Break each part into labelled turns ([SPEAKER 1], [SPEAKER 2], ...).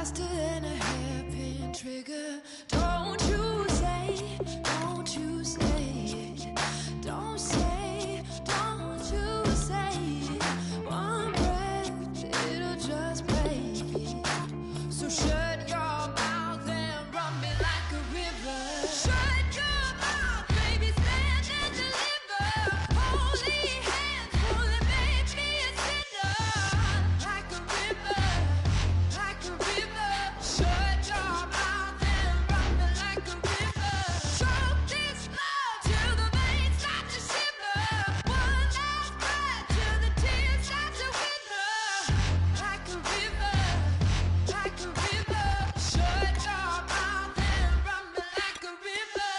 [SPEAKER 1] faster than a hairpin trigger. Don't you say, don't you say it. Don't say, don't you say it. One breath, it'll just break it. So shut your mouth and run me like a river. Shut your mouth, baby, stand and deliver. Holy hands, pulling, make me a sinner. Like a river, like a river. Shut your mouth and run me like a river. Choke this love till the veins start to shiver. One last breath till the tears start to wither. Like a river, like a river. Shut your mouth and run me like a river.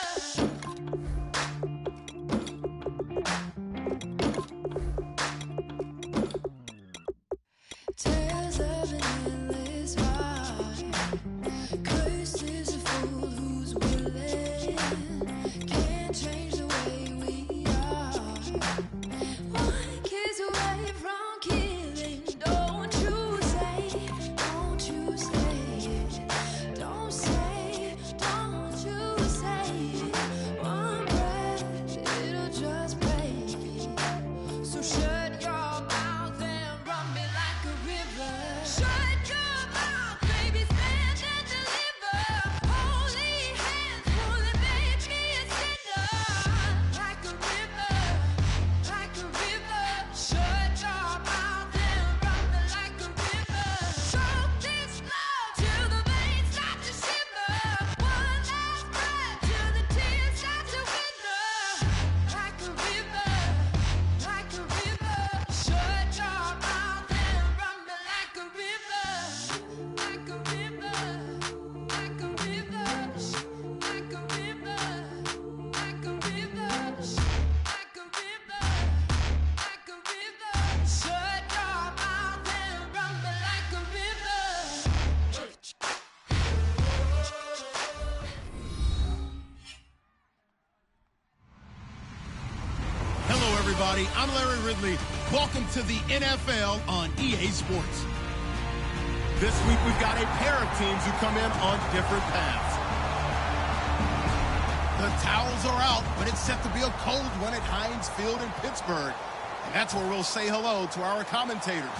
[SPEAKER 1] Tales of an endless ride. Cursed is a fool who's willing. Can't change the way we are. One kiss away from killing. Don't you say it. Don't say, don't you say it. One breath, it'll just break it. So shut your mouth and run me like a river. Shut your mouth, baby, stand and deliver. Holy hands, pulling, make me a sinner. Like a river, like a river. Shut your mouth and run me like a river. Choke this love till the veins start to shiver. One last breath till the tears start to wither. Like a river, like a river. Shut your mouth and run me like a river. Like a river, like a river. Like a river, like a river. Like a river, like a river. Shut your mouth and run me like a river.
[SPEAKER 2] Hello, everybody. I'm Larry Ridley. Welcome to the NFL on EA Sports. This week, we've got a pair of teams who come in on different paths. The towels are out, but it's set to be a cold one at Heinz Field in Pittsburgh. And that's where we'll say hello to our commentators,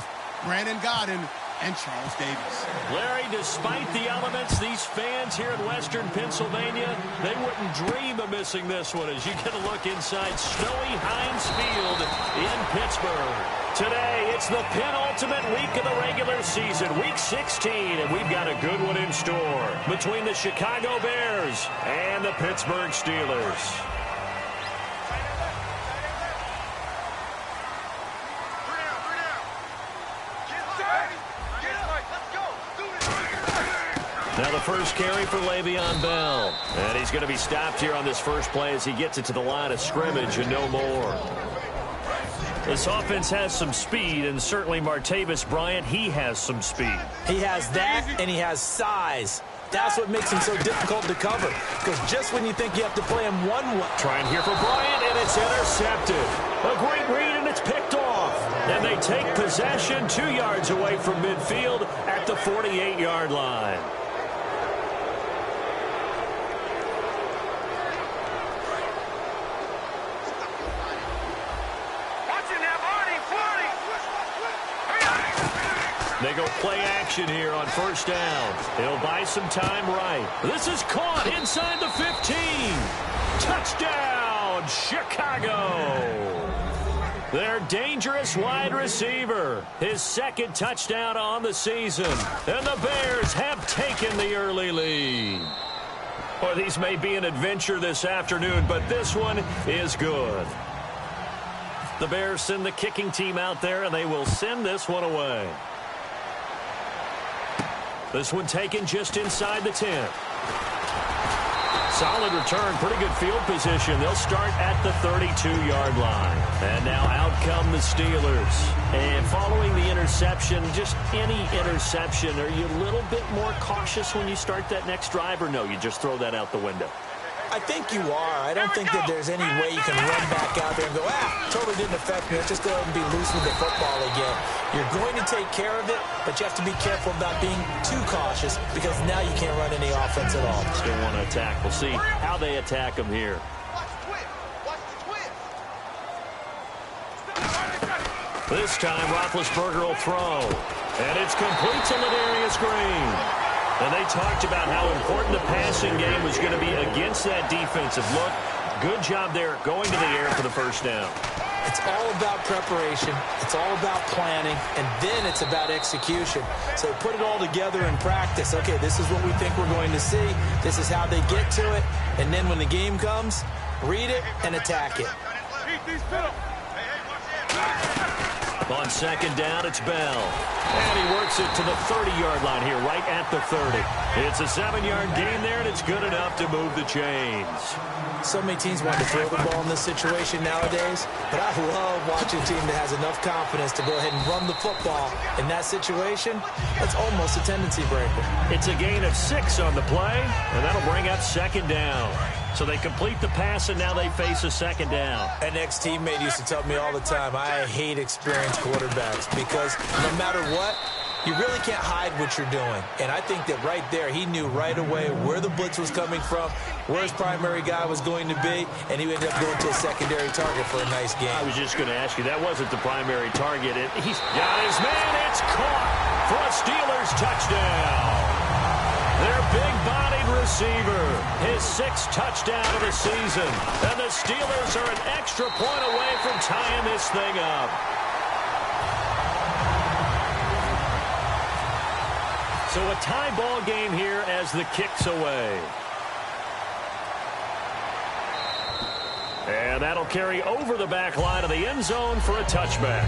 [SPEAKER 2] Brandon Godden and Charles Davis.
[SPEAKER 3] Larry, despite the elements, these fans here in Western Pennsylvania, they wouldn't dream of missing this one as you get a look inside snowy Heinz Field in Pittsburgh. Today, it's the penultimate week of the regular season, week 16, and we've got a good one in store between the Chicago Bears and the Pittsburgh Steelers. Now the first carry for Le'Veon Bell. And he's going to be stopped here on this first play as he gets it to the line of scrimmage and no more. This offense has some speed, and certainly Martavis Bryant, he has some speed.
[SPEAKER 4] He has that, and he has size. That's what makes him so difficult to cover. Because just when you think you have to play him one way.
[SPEAKER 3] Trying here for Bryant, and it's intercepted. A great read, and it's picked off. And they take possession 2 yards away from midfield at the 48-yard line. They go play action here on first down. They'll buy some time right. This is caught inside the 15. Touchdown, Chicago. Their dangerous wide receiver. His second touchdown on the season. And the Bears have taken the early lead. Well, these may be an adventure this afternoon, but this one is good. The Bears send the kicking team out there, and they will send this one away. This one taken just inside the 10. Solid return, pretty good field position. They'll start at the 32-yard line. And now out come the Steelers. And following the interception, just any interception, are you a little bit more cautious when you start that next drive, or no, you just throw that out the window?
[SPEAKER 4] I think you are. I don't think that there's any way you can run back out there and go, totally didn't affect me. Let's just go ahead and be loose with the football again. You're going to take care of it, but you have to be careful about being too cautious because now you can't run any offense at all.
[SPEAKER 3] Still want to attack. We'll see how they attack him here. This time, Roethlisberger will throw. And it's complete to Ladarius Green. And they talked about how important the passing game was going to be against that defensive look. Good job there going to the air for the first down.
[SPEAKER 4] It's all about preparation. It's all about planning. And then it's about execution. So put it all together in practice. Okay, this is what we think we're going to see. This is how they get to it. And then when the game comes, read it and attack it.
[SPEAKER 3] On second down, it's Bell. And he works it to the 30-yard line here, right at the 30. It's a 7-yard gain there, and it's good enough to move the chains.
[SPEAKER 4] So many teams want to throw the ball in this situation nowadays, but I love watching a team that has enough confidence to go ahead and run the football. In that situation, that's almost a tendency breaker.
[SPEAKER 3] It's a gain of 6 on the play, and that'll bring up second down. So they complete the pass, and now they face a second down.
[SPEAKER 4] An ex-teammate used to tell me all the time, I hate experienced quarterbacks because no matter what, you really can't hide what you're doing. And I think that right there, he knew right away where the blitz was coming from, where his primary guy was going to be, and he ended up going to a secondary target for a nice game.
[SPEAKER 3] I was just going to ask you, that wasn't the primary target. He's got his man. It's caught for a Steelers touchdown. Their big-bodied receiver, his 6th touchdown of the season. And the Steelers are an extra point away from tying this thing up. So a tie ball game here as the kick's away. And that'll carry over the back line of the end zone for a touchback.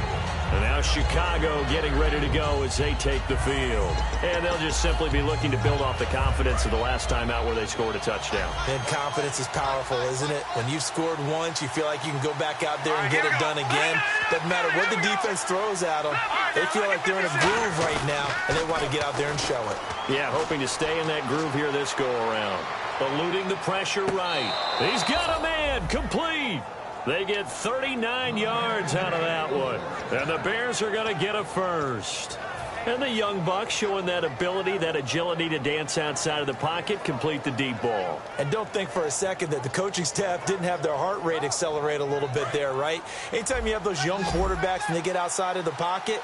[SPEAKER 3] And now Chicago getting ready to go as they take the field. And they'll just simply be looking to build off the confidence of the last time out where they scored a touchdown.
[SPEAKER 4] And confidence is powerful, isn't it? When you've scored once, you feel like you can go back out there and get it done again. Doesn't matter what the defense throws at them. They feel like they're in a groove right now, and they want to get out there and show it.
[SPEAKER 3] Yeah, hoping to stay in that groove here this go-around. Eluding the pressure right. He's got a man, complete. They get 39 yards out of that one. And the Bears are going to get a first. And the young Bucks showing that ability, that agility to dance outside of the pocket, complete the deep ball.
[SPEAKER 4] And don't think for a second that the coaching staff didn't have their heart rate accelerate a little bit there, right? Anytime you have those young quarterbacks and they get outside of the pocket,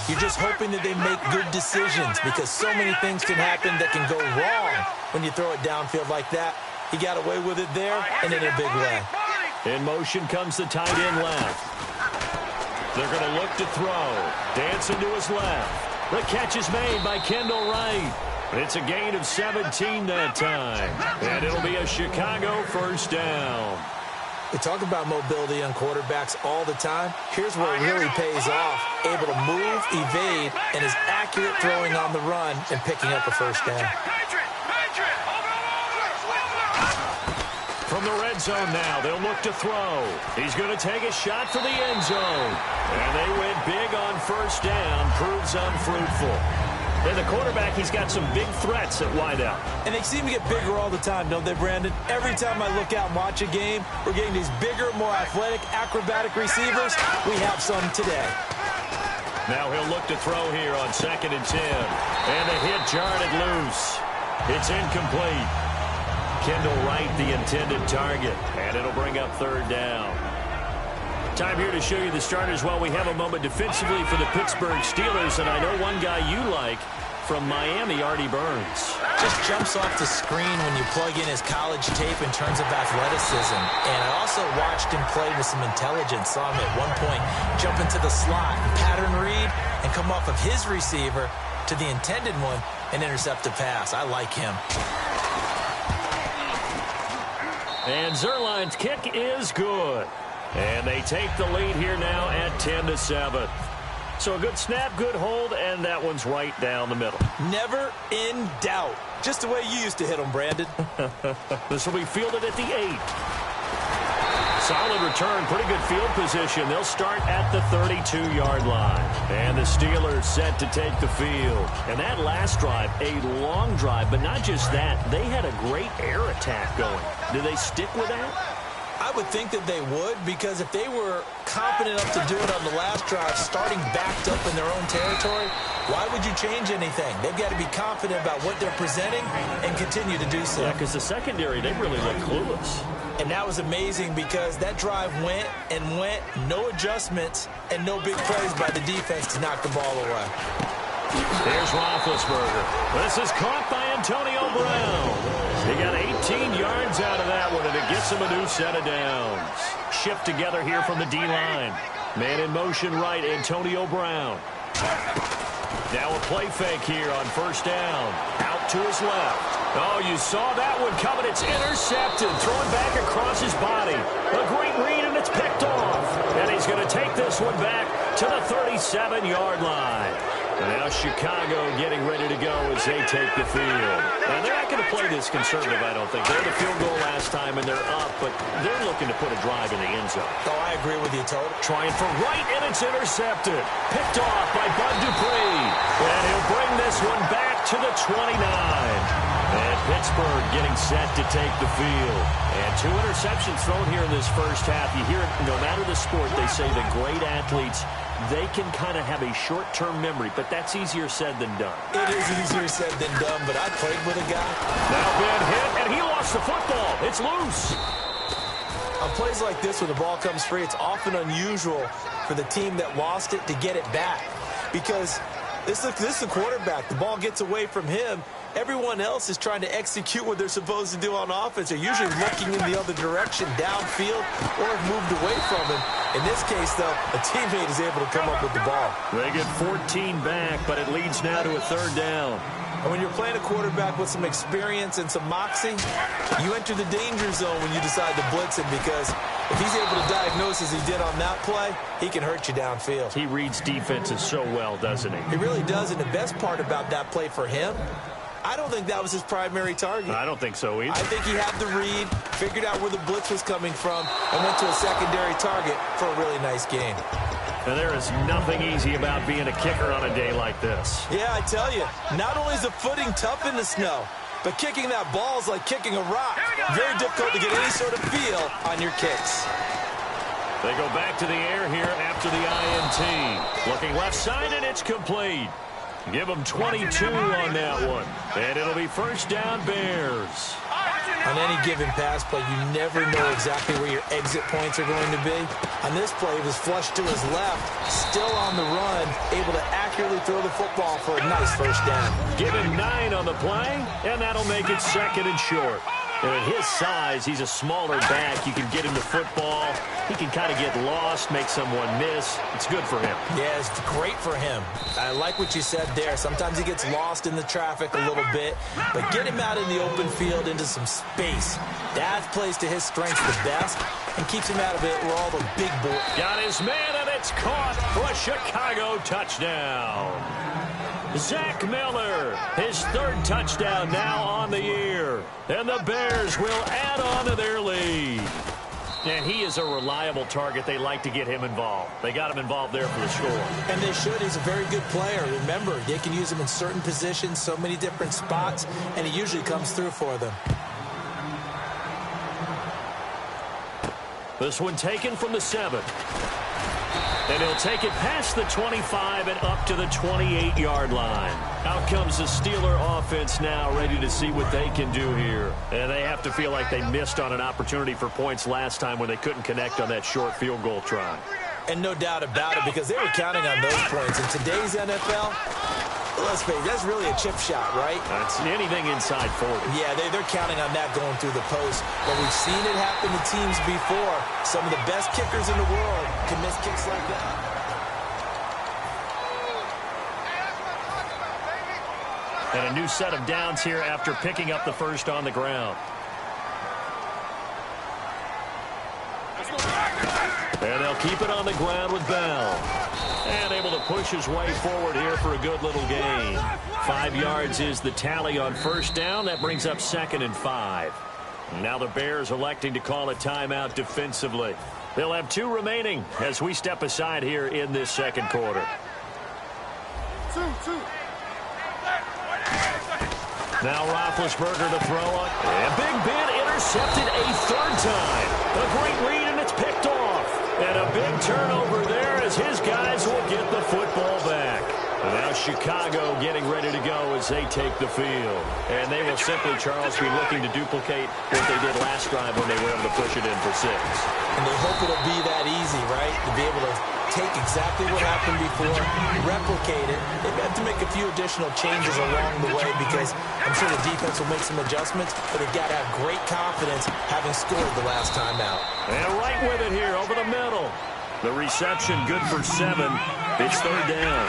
[SPEAKER 4] you're just hoping that they make good decisions because so many things can happen that can go wrong when you throw it downfield like that. He got away with it there and in a big way.
[SPEAKER 3] In motion comes the tight end left. They're going to look to throw. Dancing to his left. The catch is made by Kendall Wright. It's a gain of 17 that time. And it'll be a Chicago first down.
[SPEAKER 4] We talk about mobility on quarterbacks all the time. Here's where it really pays off. Able to move, evade, and is accurate throwing on the run and picking up a first down.
[SPEAKER 3] From the red zone now, they'll look to throw. He's going to take a shot for the end zone. And they went big on first down. Proves unfruitful. And the quarterback, he's got some big threats at wideout.
[SPEAKER 4] And they seem to get bigger all the time, don't they, Brandon? Every time I look out and watch a game, we're getting these bigger, more athletic, acrobatic receivers. We have some today.
[SPEAKER 3] Now he'll look to throw here on 2nd and 10. And the hit jarred it loose. It's incomplete. Kendall Wright, the intended target. And it'll bring up 3rd down. Time here to show you the starters while we have a moment defensively for the Pittsburgh Steelers. And I know one guy you like from Miami, Artie Burns.
[SPEAKER 4] Just jumps off the screen when you plug in his college tape in terms of athleticism. And I also watched him play with some intelligence. Saw him at one point jump into the slot, pattern read, and come off of his receiver to the intended one and intercept a pass. I like him.
[SPEAKER 3] And Zuerlein's kick is good. And they take the lead here now at 10-7. So a good snap, good hold, and that one's right down the middle.
[SPEAKER 4] Never in doubt. Just the way you used to hit them, Brandon.
[SPEAKER 3] This will be fielded at the 8. Solid return, pretty good field position. They'll start at the 32-yard line. And the Steelers set to take the field. And that last drive, a long drive, but not just that. They had a great air attack going. Do they stick with that?
[SPEAKER 4] I would think that they would, because if they were confident enough to do it on the last drive, starting backed up in their own territory, why would you change anything? They've got to be confident about what they're presenting and continue to do so.
[SPEAKER 3] Yeah, because the secondary, they really look clueless.
[SPEAKER 4] And that was amazing because that drive went and went, no adjustments, and no big plays by the defense to knock the ball away.
[SPEAKER 3] There's Roethlisberger. This is caught by Antonio Brown. He got 18 yards out of that one, and it gets him a new set of downs. Shift together here from the D-line. Man in motion right, Antonio Brown. Now a play fake here on first down. Out to his left. Oh, you saw that one coming. It's intercepted. Throwing back across his body. A great read, and it's picked off. And he's going to take this one back to the 37-yard line. And now Chicago getting ready to go as they take the field. Now, they're not going to play this conservative, I don't think. They had a field goal last time, and they're up, but they're looking to put a drive in the end zone.
[SPEAKER 4] Oh, I agree with you, totally.
[SPEAKER 3] Trying for right, and it's intercepted. Picked off by Bud Dupree. And he'll bring this one back to the 29. And Pittsburgh getting set to take the field. And 2 interceptions thrown here in this first half. You hear it, no matter the sport, they say the great athletes, they can kind of have a short-term memory, but that's easier said than done.
[SPEAKER 4] It is easier said than done, but I played with a guy.
[SPEAKER 3] Now Ben hit, and he lost the football. It's loose.
[SPEAKER 4] On plays like this where the ball comes free, it's often unusual for the team that lost it to get it back. Because this is the quarterback. The ball gets away from him. Everyone else is trying to execute what they're supposed to do on offense. They're usually looking in the other direction, downfield, or have moved away from him. In this case, though, a teammate is able to come up with the ball.
[SPEAKER 3] They get 14 back, but it leads now to a third down.
[SPEAKER 4] And when you're playing a quarterback with some experience and some moxie, you enter the danger zone when you decide to blitz him, because if he's able to diagnose as he did on that play, he can hurt you downfield.
[SPEAKER 3] He reads defenses so well, doesn't he?
[SPEAKER 4] He really does, and the best part about that play for him, I don't think that was his primary target.
[SPEAKER 3] I don't think so either.
[SPEAKER 4] I think he had the read, figured out where the blitz was coming from, and went to a secondary target for a really nice gain.
[SPEAKER 3] And there is nothing easy about being a kicker on a day like this.
[SPEAKER 4] Yeah, I tell you, not only is the footing tough in the snow, but kicking that ball is like kicking a rock. Very difficult to get any sort of feel on your kicks.
[SPEAKER 3] They go back to the air here after the INT. Looking left side, and it's complete. Give them 22 on that one. And it'll be first down, Bears.
[SPEAKER 4] On any given pass play, you never know exactly where your exit points are going to be. On this play, he was flushed to his left, still on the run, able to accurately throw the football for a nice first down.
[SPEAKER 3] Give him 9 on the play, and that'll make it second and short. And at his size, he's a smaller back. You can get him the football. He can kind of get lost, make someone miss. It's good for him.
[SPEAKER 4] Yeah, it's great for him. I like what you said there. Sometimes he gets lost in the traffic a little bit, but get him out in the open field into some space. That plays to his strengths the best and keeps him out of it where all the big boys.
[SPEAKER 3] Got his man, and it's caught for a Chicago touchdown. Zach Miller, his 3rd touchdown now on the year. And the Bears will add on to their lead. And he is a reliable target. They like to get him involved. They got him involved there for the score.
[SPEAKER 4] And they should. He's a very good player. Remember, they can use him in certain positions, so many different spots, and he usually comes through for them.
[SPEAKER 3] This one taken from the 7. And he'll take it past the 25 and up to the 28-yard line. Out comes the Steeler offense now, ready to see what they can do here. And they have to feel like they missed on an opportunity for points last time when they couldn't connect on that short field goal try.
[SPEAKER 4] And no doubt about it, because they were counting on those points. In today's NFL, let's face it, that's really a chip shot, right?
[SPEAKER 3] That's anything inside 40.
[SPEAKER 4] Yeah, they're counting on that going through the post. But we've seen it happen to teams before. Some of the best kickers in the world can miss kicks like that.
[SPEAKER 3] And a new set of downs here after picking up the first on the ground. And they'll keep it on the ground with Bell. And able to push his way forward here for a good little gain. 5 yards is the tally on first down. That brings up 2nd and 5. Now the Bears electing to call a timeout defensively. They'll have 2 remaining as we step aside here in this second quarter. Now Roethlisberger to throw it. And Big Ben intercepted a 3rd time. A great read, and it's picked off. And a big turnover there as his guys will get the football back. And now Chicago getting ready to go as they take the field. And they will simply, Charles, be looking to duplicate what they did last drive when they were able to push it in for 6.
[SPEAKER 4] And they hope it'll be that easy, right? To be able to take exactly what happened before, replicate it. They've had to make a few additional changes along the way because I'm sure the defense will make some adjustments, but they've got to have great confidence having scored the last time out.
[SPEAKER 3] And right with it here over the middle. The reception good for 7. It's 3rd down.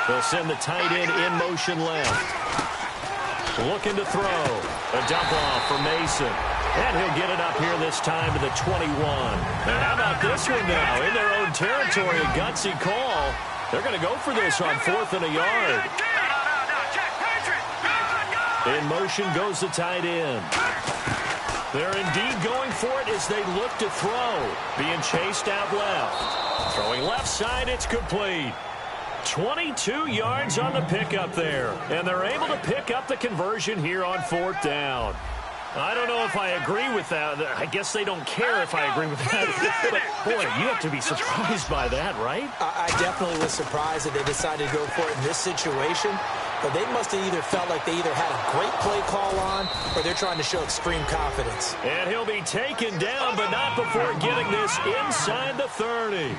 [SPEAKER 3] They'll send the tight end in motion left. Looking to throw. A dump off for Mason. And he'll get it up here this time to the 21. And how about this one now? In their own territory, a gutsy call. They're going to go for this on 4th and a yard. In motion goes the tight end. They're indeed going for it as they look to throw. Being chased out left. Throwing left side, it's complete. 22 yards on the pickup there. And they're able to pick up the conversion here on 4th down. I don't know if I agree with that. I guess they don't care if I agree with that. But, boy, you have to be surprised by that, right?
[SPEAKER 4] I definitely was surprised that they decided to go for it in this situation. But they must have either felt like they either had a great play call on or they're trying to show extreme confidence.
[SPEAKER 3] And he'll be taken down, but not before getting this inside the 30.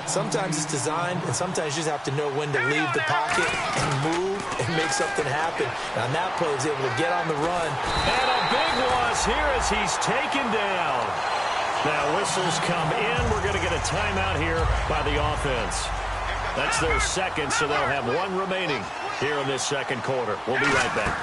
[SPEAKER 4] Sometimes it's designed, and sometimes you just have to know when to leave the pocket and move and make something happen. And on that play, he was able to get on the run.
[SPEAKER 3] And a big loss here as he's taken down. Now whistles come in. We're going to get a timeout here by the offense. That's their 2nd, so they'll have 1 remaining here in this second quarter. We'll be right back.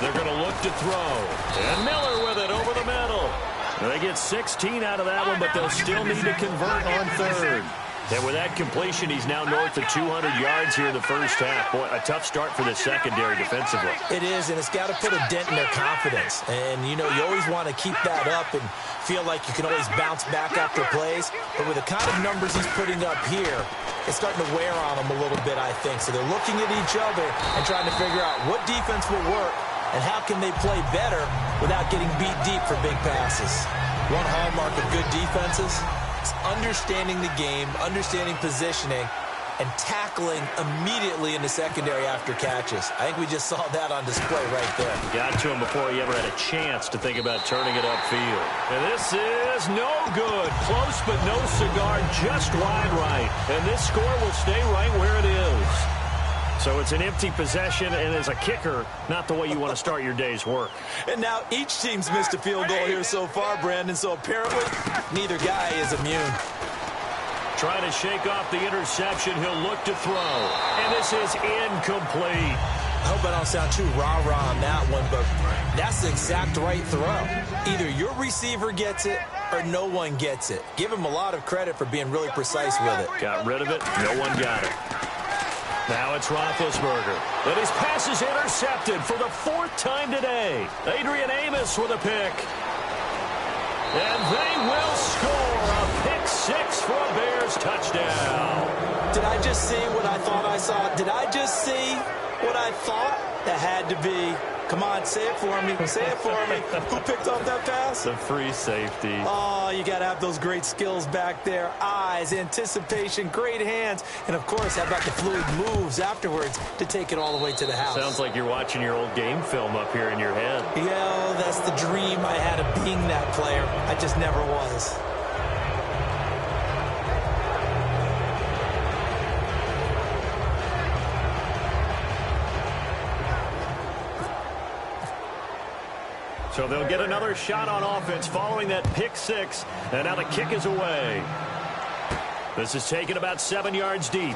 [SPEAKER 3] They're going to look to throw. And Miller with it over the middle. They get 16 out of that one, but they'll still need to convert on 3rd. And with that completion, he's now north of 200 yards here in the first half. Boy, a tough start for the secondary defensively.
[SPEAKER 4] It is, and it's got to put a dent in their confidence. And, you know, you always want to keep that up and feel like you can always bounce back after plays. But with the kind of numbers he's putting up here, it's starting to wear on them a little bit, I think. So they're looking at each other and trying to figure out what defense will work and how can they play better without getting beat deep for big passes. One hallmark of good defenses is understanding the game, understanding positioning, and tackling immediately in the secondary after catches. I think we just saw that on display right there.
[SPEAKER 3] Got to him before he ever had a chance to think about turning it upfield. And this is no good. Close but no cigar, just wide right. And this score will stay right where it is. So it's an empty possession, and as a kicker, not the way you want to start your day's work.
[SPEAKER 4] And now each team's missed a field goal here so far, Brandon, so apparently neither guy is immune.
[SPEAKER 3] Trying to shake off the interception, he'll look to throw. And this is incomplete.
[SPEAKER 4] I hope I don't sound too rah-rah on that one, but that's the exact right throw. Either your receiver gets it or no one gets it. Give him a lot of credit for being really precise with it.
[SPEAKER 3] Got rid of it. No one got it. Now it's Roethlisberger. And his pass is intercepted for the 4th time today. Adrian Amos with a pick. And they will score a pick 6 for a Bears touchdown.
[SPEAKER 4] Did I just see what I thought I saw? Did I just see what I thought? That had to be. Come on, say it for me. Say it for me. Who picked off that pass?
[SPEAKER 3] The free safety.
[SPEAKER 4] Oh, you got to have those great skills back there. Eyes, anticipation, great hands. And, of course, how about the fluid moves afterwards to take it all the way to the house?
[SPEAKER 3] Sounds like you're watching your old game film up here in your head.
[SPEAKER 4] Yeah, that's the dream I had of being that player. I just never was.
[SPEAKER 3] So they'll get another shot on offense following that pick 6. And now the kick is away. This is taken about 7 yards deep.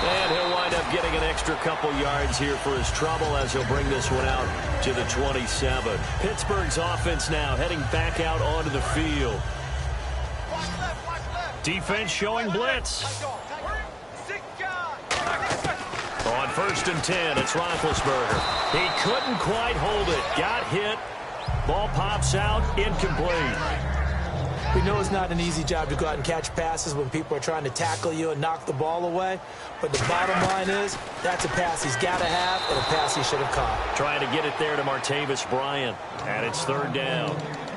[SPEAKER 3] And he'll wind up getting an extra couple yards here for his trouble as he'll bring this one out to the 27. Pittsburgh's offense now heading back out onto the field. Defense showing blitz. 1st and 10. It's Roethlisberger. He couldn't quite hold it. Got hit. Ball pops out. Incomplete.
[SPEAKER 4] We know it's not an easy job to go out and catch passes when people are trying to tackle you and knock the ball away. But the bottom line is, that's a pass he's got to have and a pass he should have caught.
[SPEAKER 3] Trying to get it there to Martavis Bryant. And it's 3rd down.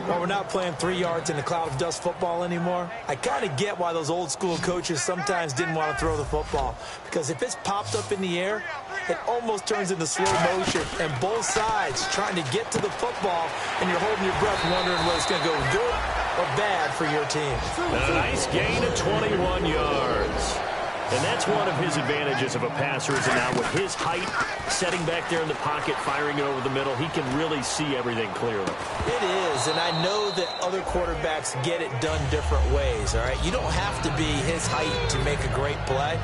[SPEAKER 4] While we're not playing 3 yards in the cloud of dust football anymore, I kind of get why those old school coaches sometimes didn't want to throw the football. Because if it's popped up in the air, it almost turns into slow motion. And both sides trying to get to the football, and you're holding your breath wondering whether it's going to go good or bad for your team.
[SPEAKER 3] A nice gain of 21 yards. And that's one of his advantages of a passer, is that now with his height, setting back there in the pocket, firing it over the middle, he can really see everything clearly.
[SPEAKER 4] It is, and I know that other quarterbacks get it done different ways, all right? You don't have to be his height to make a great play.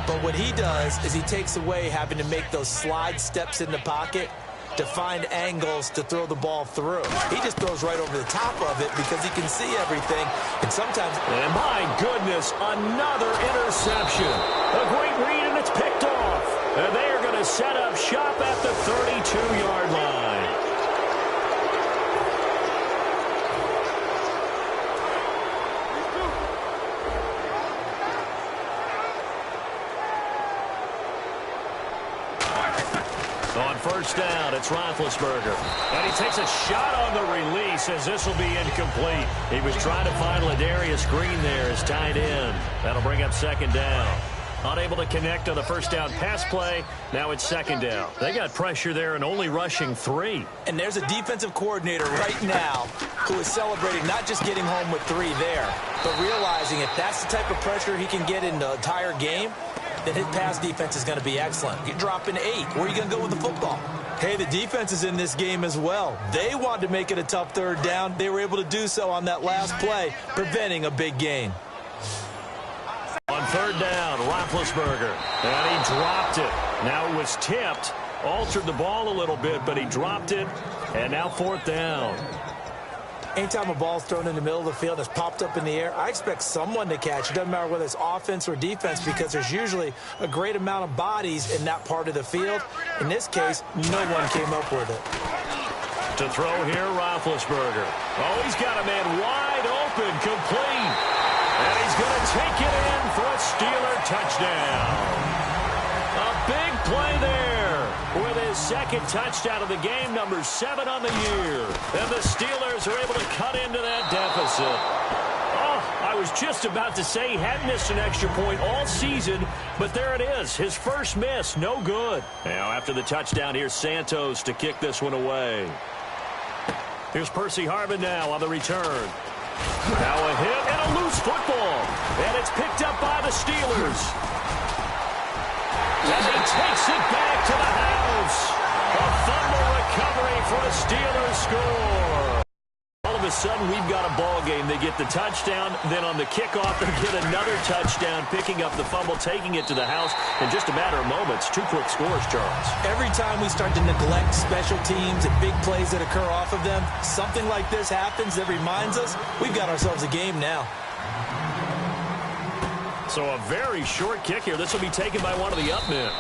[SPEAKER 4] But what he does is he takes away having to make those slide steps in the pocket to find angles to throw the ball through. He just throws right over the top of it because he can see everything. And sometimes...
[SPEAKER 3] And my goodness, another interception. A great read, and it's picked off. And they are going to set up shop at the 32-yard line. On 1st down, it's Roethlisberger. And he takes a shot on the release as this will be incomplete. He was trying to find Ladarius Green there as tight end. That'll bring up 2nd down. Unable to connect on the 1st down pass play. Now it's 2nd down. They got pressure there and only rushing 3.
[SPEAKER 4] And there's a defensive coordinator right now who is celebrating not just getting home with 3 there, but realizing if that's the type of pressure he can get in the entire game, then his pass defense is going to be excellent. You're dropping 8. Where are you going to go with the football? Hey, the defense is in this game as well. They wanted to make it a tough 3rd down. They were able to do so on that last play, preventing a big gain.
[SPEAKER 3] On 3rd down, Roethlisberger. And he dropped it. Now it was tipped. Altered the ball a little bit, but he dropped it. And now 4th down.
[SPEAKER 4] Anytime a ball's thrown in the middle of the field that's popped up in the air, I expect someone to catch. It doesn't matter whether it's offense or defense because there's usually a great amount of bodies in that part of the field. In this case, no one came up with it.
[SPEAKER 3] To throw here, Roethlisberger. Oh, he's got a man wide open, complete. And he's going to take it in for a Steeler touchdown. A big play there. With his 2nd touchdown of the game, number 7 on the year. And the Steelers are able to cut into that deficit. Oh, I was just about to say he hadn't missed an extra point all season, but there it is. His first miss, no good. Now after the touchdown, here's Santos to kick this one away. Here's Percy Harvin now on the return. Now a hit and a loose football. And it's picked up by the Steelers. And he takes it back to the house. A fumble recovery for the Steelers score. All of a sudden, we've got a ball game. They get the touchdown. Then on the kickoff, they get another touchdown, picking up the fumble, taking it to the house in just a matter of moments. 2 quick scores, Charles.
[SPEAKER 4] Every time we start to neglect special teams and big plays that occur off of them, something like this happens that reminds us we've got ourselves a game now.
[SPEAKER 3] So a very short kick here. This will be taken by one of the up men.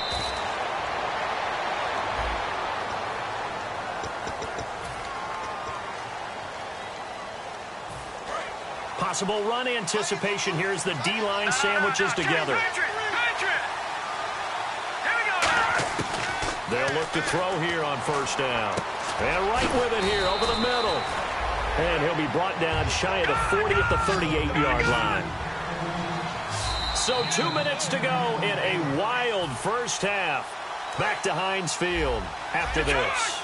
[SPEAKER 3] Possible run anticipation here as the D-line sandwiches together. They'll look to throw here on 1st down. And right with it here over the middle. And he'll be brought down shy of the 40 at the 38-yard line. So 2 minutes to go in a wild first half. Back to Heinz Field after this.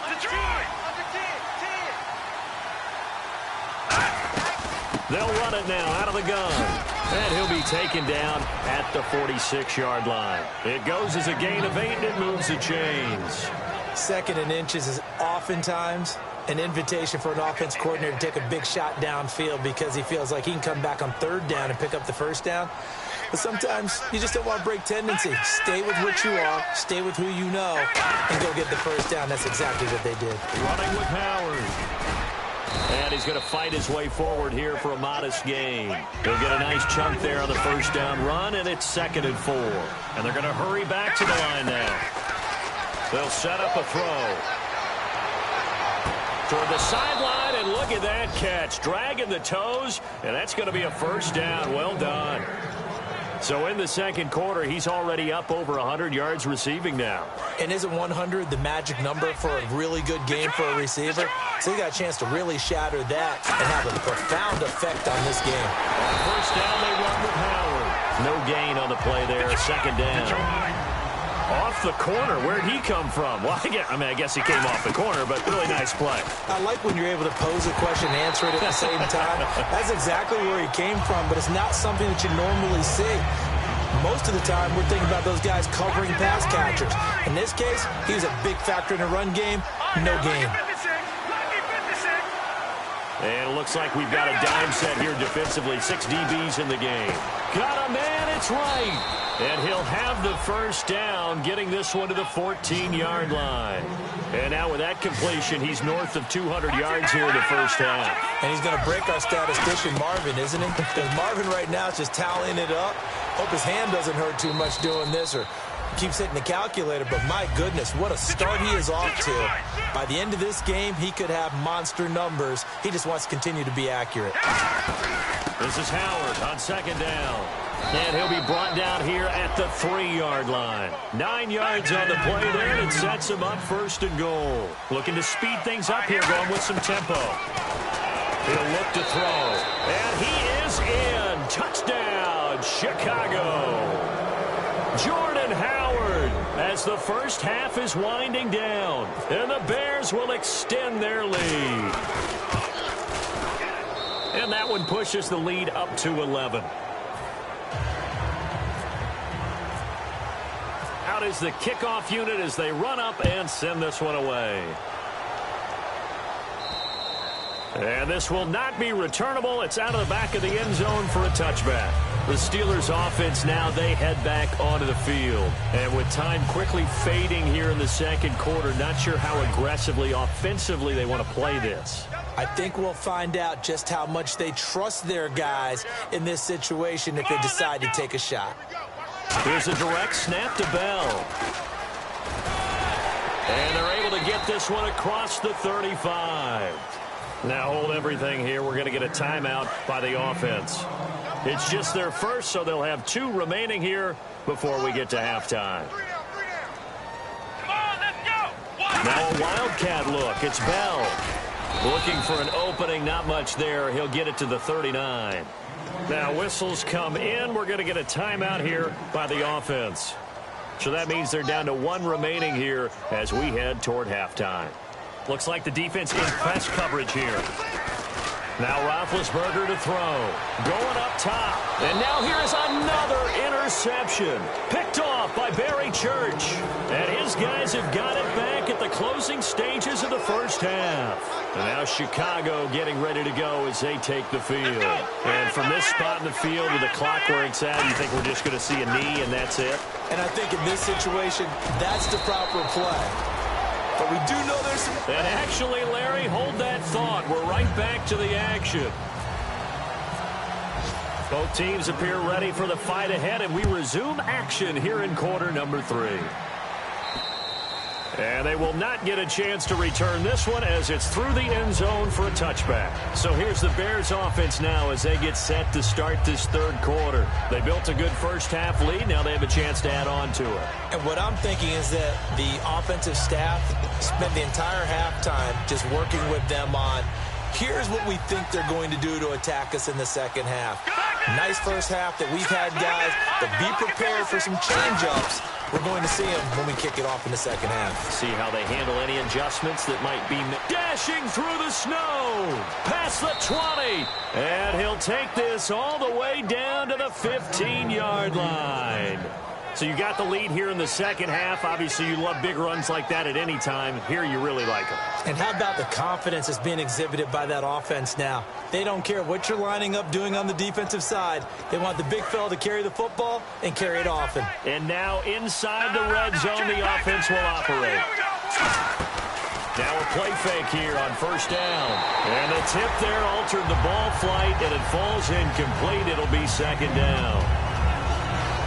[SPEAKER 3] They'll run it now out of the gun. And he'll be taken down at the 46-yard line. It goes as a gain of 8, and it moves the chains.
[SPEAKER 4] 2nd and inches is oftentimes an invitation for an offense coordinator to take a big shot downfield because he feels like he can come back on 3rd down and pick up the 1st down. But sometimes you just don't want to break tendency. Stay with what you are, stay with who you know, and go get the 1st down. That's exactly what they did.
[SPEAKER 3] Running with Howard. And he's going to fight his way forward here for a modest gain. He'll get a nice chunk there on the 1st down run, and it's 2nd and 4. And they're going to hurry back to the line now. They'll set up a throw. Toward the sideline, and look at that catch. Dragging the toes, and that's going to be a first down. Well done. So in the second quarter, he's already up over 100 yards receiving now.
[SPEAKER 4] And isn't 100 the magic number for a really good game for a receiver? So he got a chance to really shatter that and have a profound effect on this game.
[SPEAKER 3] On first down, they run with Howard. No gain on the play there. Second down. Off the corner. Where'd he come from? Well, I guess he came off the corner, but really nice play.
[SPEAKER 4] I like when you're able to pose a question and answer it at the same time. That's exactly where he came from, but it's not something that you normally see. Most of the time, we're thinking about those guys covering pass catchers. In this case, he was a big factor in the run game. No gain.
[SPEAKER 3] And it looks like we've got a dime set here defensively. 6 DBs in the game. Got a man, it's right. And he'll have the first down, getting this one to the 14-yard line. And now with that completion, he's north of 200 yards here in the first half.
[SPEAKER 4] And he's going to break our statistician, Marvin, isn't he? Because Marvin right now is just tallying it up. Hope his hand doesn't hurt too much doing this or keeps hitting the calculator. But my goodness, what a start he is off to. By the end of this game, he could have monster numbers. He just wants to continue to be accurate.
[SPEAKER 3] This is Howard on second down. And he'll be brought down here at the 3-yard line. 9 yards on the play there, and it sets him up first and goal. Looking to speed things up here, going with some tempo. He'll look to throw. And he is in. Touchdown, Chicago. Jordan Howard as the first half is winding down. And the Bears will extend their lead. And that one pushes the lead up to 11. Out is the kickoff unit as they run up and send this one away. And this will not be returnable. It's out of the back of the end zone for a touchback. The Steelers offense now, they head back onto the field. And with time quickly fading here in the second quarter, not sure how aggressively, offensively they want to play this.
[SPEAKER 4] I think we'll find out just how much they trust their guys in this situation if they decide to take a shot.
[SPEAKER 3] Here's a direct snap to Bell. And they're able to get this one across the 35. Now hold everything here. We're going to get a timeout by the offense. It's just their first, so they'll have 2 remaining here before we get to halftime. Now a Wildcat look. It's Bell. Looking for an opening. Not much there. He'll get it to the 39. Now whistles come in. We're going to get a timeout here by the offense. So that means they're down to 1 remaining here as we head toward halftime. Looks like the defense in press coverage here. Now Roethlisberger to throw. Going up top. And now here is another interception. Picked off by Barry Church. And his guys have got it back at the closing stages of the first half. And now Chicago getting ready to go as they take the field. And from this spot in the field with the clock where it's at, you think we're just going to see a knee and that's it?
[SPEAKER 4] And I think in this situation, that's the proper play. But we do know there's some...
[SPEAKER 3] And actually, Larry, hold that thought. We're right back to the action. Both teams appear ready for the fight ahead, and we resume action here in quarter number 3. And they will not get a chance to return this one as it's through the end zone for a touchback. So here's the Bears offense now as they get set to start this third quarter. They built a good first half lead. Now they have a chance to add on to it.
[SPEAKER 4] And what I'm thinking is that the offensive staff spent the entire halftime just working with them on, here's what we think they're going to do to attack us in the second half. Nice first half that we've had, guys, but be prepared for some change-ups. We're going to see them when we kick it off in the second half.
[SPEAKER 3] See how they handle any adjustments that might be dashing through the snow. Past the 20. And he'll take this all the way down to the 15-yard line. So you got the lead here in the second half. Obviously, you love big runs like that at any time. Here, you really like them.
[SPEAKER 4] And how about the confidence that's being exhibited by that offense now? They don't care what you're lining up doing on the defensive side. They want the big fella to carry the football and carry it often.
[SPEAKER 3] And now inside the red zone, the offense will operate. Now a play fake here on first down. And the tip there altered the ball flight, and it falls incomplete. It'll be second down.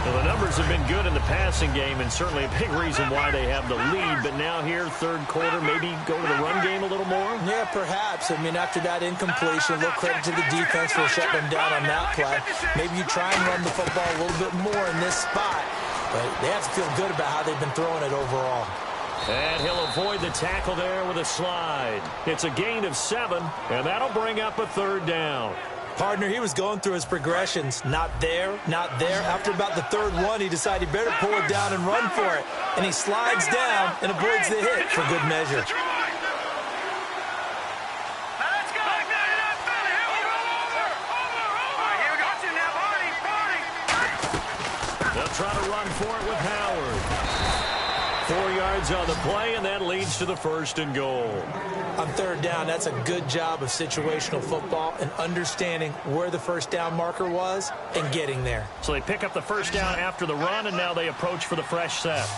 [SPEAKER 3] Well, the numbers have been good in the passing game, and certainly a big reason why they have the lead. But now here, third quarter, maybe go to the run game a little more?
[SPEAKER 4] Yeah, perhaps. I mean, after that incompletion, a little credit to the defense for shutting them down on that play. Maybe you try and run the football a little bit more in this spot. But they have to feel good about how they've been throwing it overall.
[SPEAKER 3] And he'll avoid the tackle there with a slide. It's a gain of 7, and that'll bring up a third down.
[SPEAKER 4] Partner, he was going through his progressions. Not there, not there. After about the third one, he decided he better pull it down and run for it. And he slides down and avoids the hit for good measure.
[SPEAKER 3] They'll try to run for it with Howard. 4 yards on the play, and that leads to the 1st and goal.
[SPEAKER 4] On third down, that's a good job of situational football and understanding where the first down marker was and getting there.
[SPEAKER 3] So they pick up the first down after the run, and now they approach for the fresh set.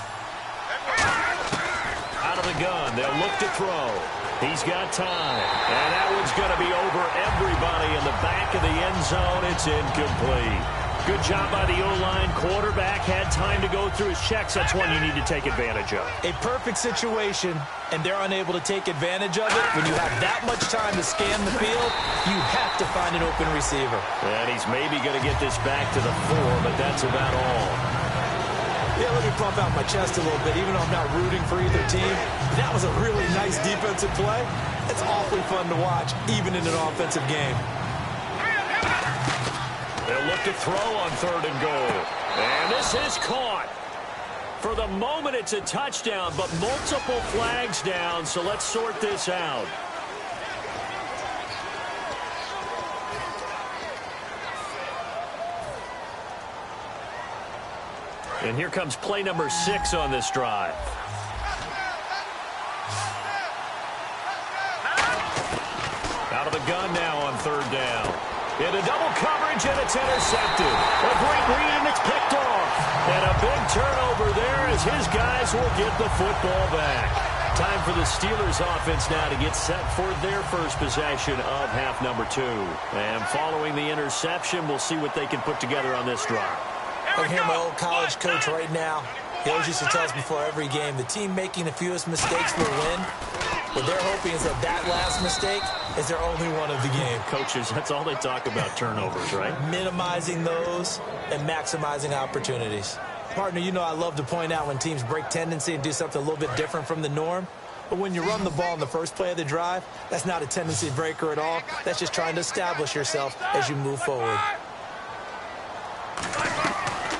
[SPEAKER 3] Out of the gun, they'll look to throw. He's got time, and that one's going to be over everybody in the back of the end zone. It's incomplete. Good job by the O-line. Quarterback had time to go through his checks. That's one you need to take advantage of.
[SPEAKER 4] A perfect situation, and they're unable to take advantage of it. When you have that much time to scan the field, you have to find an open receiver.
[SPEAKER 3] And he's maybe going to get this back to the 4, but that's about all.
[SPEAKER 4] Yeah, let me pump out my chest a little bit. Even though I'm not rooting for either team, that was a really nice defensive play. It's awfully fun to watch, even in an offensive game.
[SPEAKER 3] They'll look to throw on 3rd and goal. And this is caught. For the moment, it's a touchdown, but multiple flags down, so let's sort this out. And here comes play number 6 on this drive. Out of the gun now on 3rd down. Into double coverage, and it's intercepted. A great read, and it's picked off. And a big turnover there as his guys will get the football back. Time for the Steelers offense now to get set for their first possession of half number 2. And following the interception, we'll see what they can put together on this drive.
[SPEAKER 4] I can hear my old college coach right now. He always used to tell us before every game, the team making the fewest mistakes will win. What they're hoping is that last mistake is their only one of the game.
[SPEAKER 3] Coaches, that's all they talk about, turnovers, right?
[SPEAKER 4] Minimizing those and maximizing opportunities. Partner, you know I love to point out when teams break tendency and do something a little bit different from the norm. But when you run the ball in the first play of the drive, that's not a tendency breaker at all. That's just trying to establish yourself as you move forward.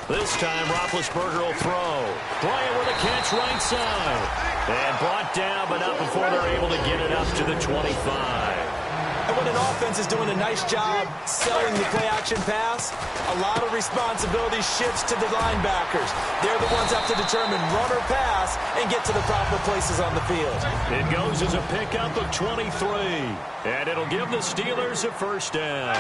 [SPEAKER 3] This time, Roethlisberger will throw. Bryant with a catch right side. And brought down, but not before they're able to get it up to the 25.
[SPEAKER 4] And when an offense is doing a nice job selling the play-action pass, a lot of responsibility shifts to the linebackers. They're the ones that have to determine run or pass and get to the proper places on the field.
[SPEAKER 3] It goes as a pickup of 23. And it'll give the Steelers a first down.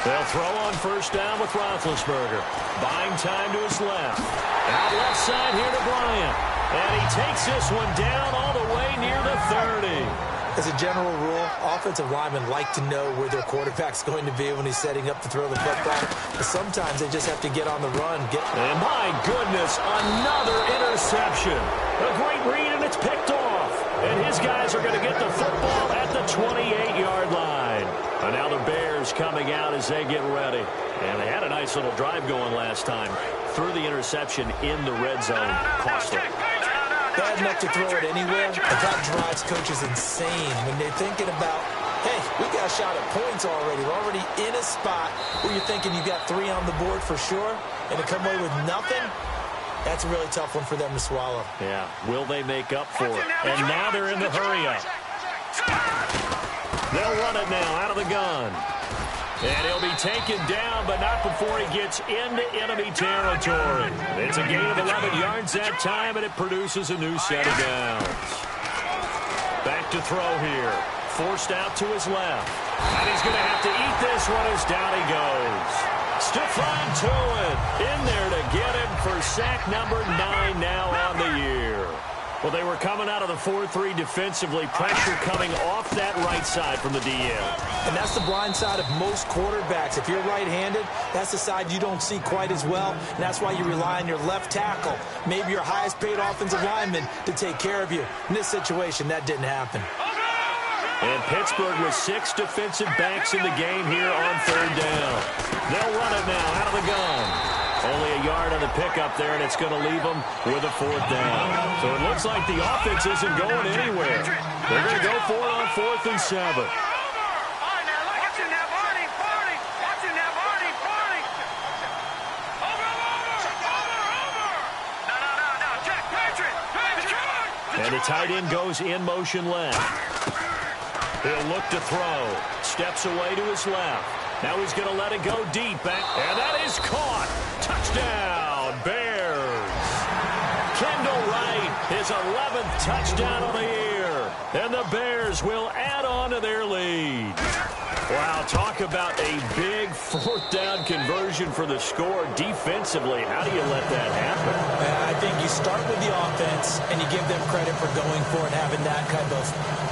[SPEAKER 3] They'll throw on first down with Roethlisberger. Buying time to his left. Out left side here to Bryant. And he takes this one down all the way near the 30.
[SPEAKER 4] As a general rule, offensive linemen like to know where their quarterback's going to be when he's setting up to throw the football. But sometimes they just have to get on the run.
[SPEAKER 3] And my goodness, another interception. A great read, and it's picked off. And his guys are going to get the football at the 28-yard line. And now the Bears coming out as they get ready. And they had a nice little drive going last time. Threw the interception in the red zone. Costly.
[SPEAKER 4] Bad enough to throw it anywhere, but that drives coaches insane when they're thinking about, hey, we got a shot at points already. We're already in a spot where you're thinking you got 3 on the board for sure, and to come away with nothing, that's a really tough one for them to swallow.
[SPEAKER 3] Yeah, will they make up for it? And now they're in the hurry-up. They'll run it now out of the gun. And he'll be taken down, but not before he gets into enemy territory. It's a gain of 11 yards that time, and it produces a new set of downs. Back to throw here. Forced out to his left. And he's going to have to eat this one as down he goes. Stephon Tuitt in there to get him for sack number 9 now on the year. Well, they were coming out of the 4-3 defensively. Pressure coming off that right side from the DN.
[SPEAKER 4] And that's the blind side of most quarterbacks. If you're right-handed, that's the side you don't see quite as well. And that's why you rely on your left tackle, maybe your highest-paid offensive lineman, to take care of you. In this situation, that didn't happen.
[SPEAKER 3] And Pittsburgh with 6 defensive backs in the game here on 3rd down. They'll run it now out of the gun. Only a yard on the pickup there, and it's going to leave them with a 4th down. So it looks like the offense isn't going anywhere. They're going to go for it on 4th and 7. And the tight end goes in motion left. He'll look to throw. Steps away to his left. Now he's going to let it go deep. And that is caught. Touchdown, Bears. Kendall Wright, his 11th touchdown of the year. And the Bears will add on to their lead. Wow, talk about a big 4th down conversion for the score. Defensively, how do you let that happen?
[SPEAKER 4] I think you start with the offense, and you give them credit for going for it and having that kind of,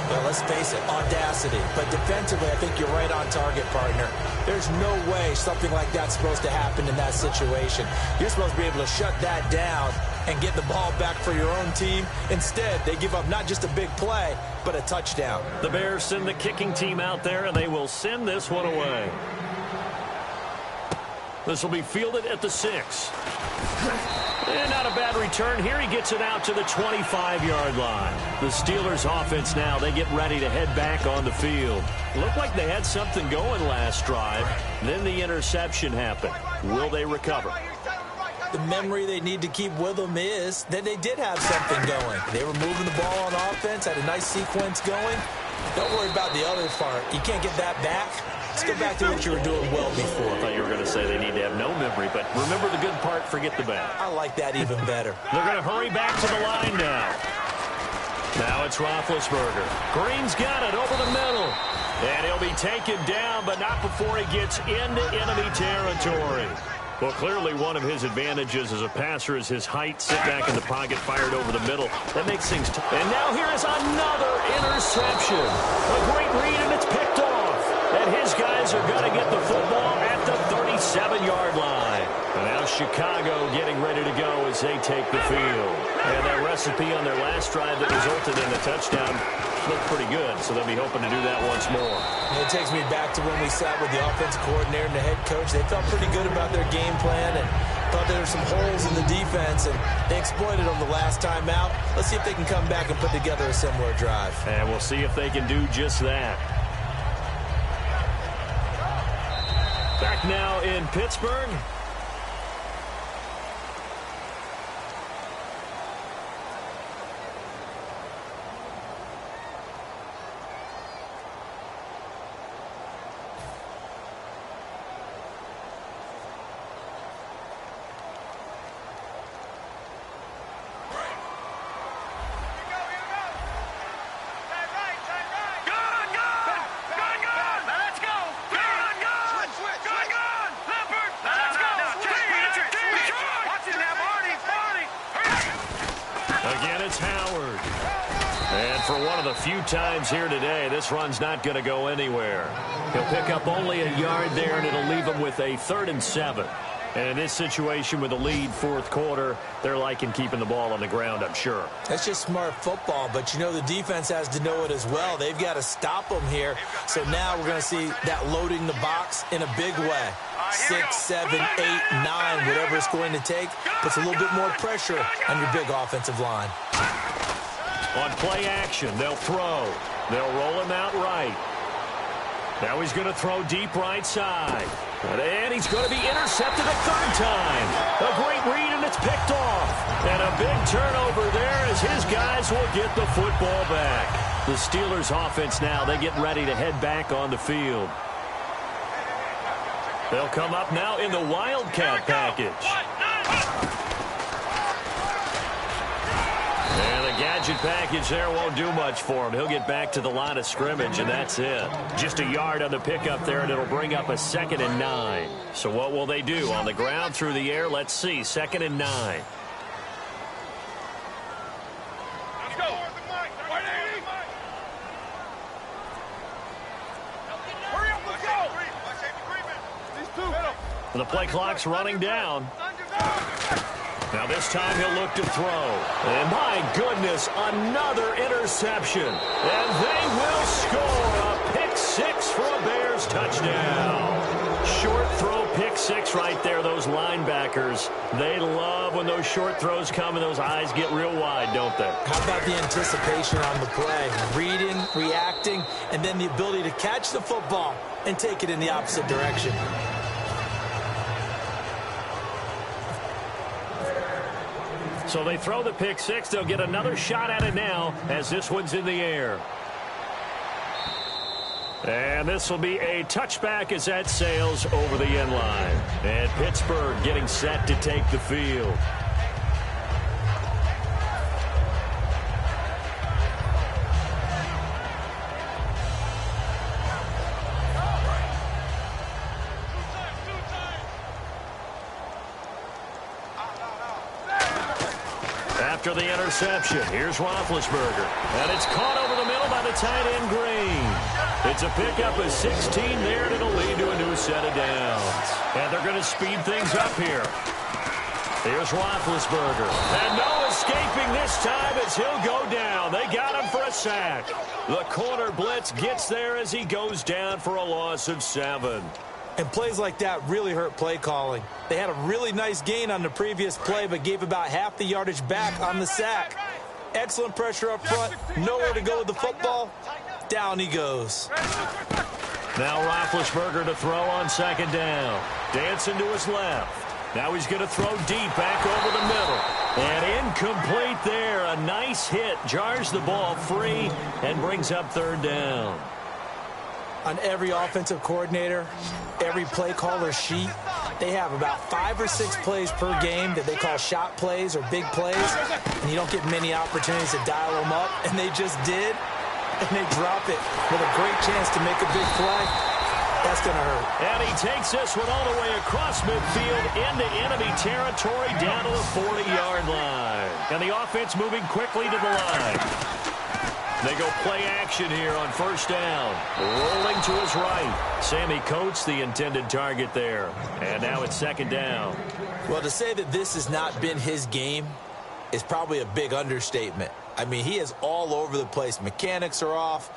[SPEAKER 4] well, let's face it, audacity. But defensively, I think you're right on target, partner. There's no way something like that's supposed to happen in that situation. You're supposed to be able to shut that down and get the ball back for your own team. Instead, they give up not just a big play, but a touchdown.
[SPEAKER 3] The Bears send the kicking team out there, and they will send this one away. This will be fielded at the 6. And not a bad return. Here he gets it out to the 25-yard line. The Steelers offense now, they get ready to head back on the field. Looked like they had something going last drive. Then the interception happened. Will they recover?
[SPEAKER 4] The memory they need to keep with them is that they did have something going. They were moving the ball on offense, had a nice sequence going. Don't worry about the other part. You can't get that back. Let's go back to what you were doing well before.
[SPEAKER 3] I thought you were going to say they need to have no memory, but remember the good part, forget the bad.
[SPEAKER 4] I like that even better.
[SPEAKER 3] They're going to hurry back to the line now. Now it's Roethlisberger. Green's got it over the middle. And he'll be taken down, but not before he gets into enemy territory. Well, clearly one of his advantages as a passer is his height. Sit back in the pocket, fired over the middle. That makes things tough. And now here is another interception. A great read, and it's picked off. And his guys are going to get the football at the 37-yard line. And now Chicago getting ready to go as they take the field. And that recipe on their last drive that resulted in the touchdown looked pretty good, so they'll be hoping to do that once more.
[SPEAKER 4] And it takes me back to when we sat with the offensive coordinator and the head coach. They felt pretty good about their game plan and thought there were some holes in the defense, and they exploited them the last time out. Let's see if they can come back and put together a similar drive.
[SPEAKER 3] And we'll see if they can do just that. Back now in Pittsburgh. Few times here today, this run's not going to go anywhere. He'll pick up only a yard there, and it'll leave him with a 3rd and 7. And in this situation with a lead 4th quarter, they're liking keeping the ball on the ground, I'm sure.
[SPEAKER 4] That's just smart football, but you know the defense has to know it as well. They've got to stop them here. So now we're going to see that loading the box in a big way. 6, 7, 8, 9, whatever it's going to take, puts a little bit more pressure on your big offensive line.
[SPEAKER 3] On play action, they'll throw. They'll roll him out right. Now he's going to throw deep right side. And he's going to be intercepted a 3rd time. A great read, and it's picked off. And a big turnover there as his guys will get the football back. The Steelers offense now, they get ready to head back on the field. They'll come up now in the Wildcat package. Gadget package there won't do much for him. He'll get back to the line of scrimmage, and that's it. Just a yard on the pickup there, and it'll bring up a 2nd and 9. So what will they do? On the ground, through the air? Let's see. 2nd and 9. The play clock's running down. Now this time he'll look to throw. And my goodness, another interception. And they will score a pick six for a Bears touchdown. Short throw pick six right there. Those linebackers, they love when those short throws come and those eyes get real wide, don't they?
[SPEAKER 4] How about the anticipation on the play? Reading, reacting, and then the ability to catch the football and take it in the opposite direction.
[SPEAKER 3] So they throw the pick six. They'll get another shot at it now as this one's in the air. And this will be a touchback as that sails over the end line. And Pittsburgh getting set to take the field. After the interception, here's Roethlisberger. And it's caught over the middle by the tight end Green. It's a pickup of 16 there, and it'll lead to a new set of downs. And they're going to speed things up here. Here's Roethlisberger. And no escaping this time as he'll go down. They got him for a sack. The corner blitz gets there as he goes down for a loss of 7.
[SPEAKER 4] And plays like that really hurt play calling. They had a really nice gain on the previous play, but gave about half the yardage back on the sack. Excellent pressure up front. Nowhere to go with the football. Down he goes.
[SPEAKER 3] Now Roethlisberger to throw on second down. Dancing to his left. Now he's going to throw deep back over the middle. And incomplete there. A nice hit. Jars the ball free and brings up third down.
[SPEAKER 4] On every offensive coordinator, every play caller sheet, they have about 5 or 6 plays per game that they call shot plays or big plays, and you don't get many opportunities to dial them up, and they just did, and they drop it with a great chance to make a big play. That's going to hurt.
[SPEAKER 3] And he takes this one all the way across midfield into enemy territory down to the 40-yard line. And the offense moving quickly to the line. They go play action here on first down. Rolling to his right. Sammy Coates, the intended target there. And now it's second down.
[SPEAKER 4] Well, to say that this has not been his game is probably a big understatement. I mean, he is all over the place. Mechanics are off,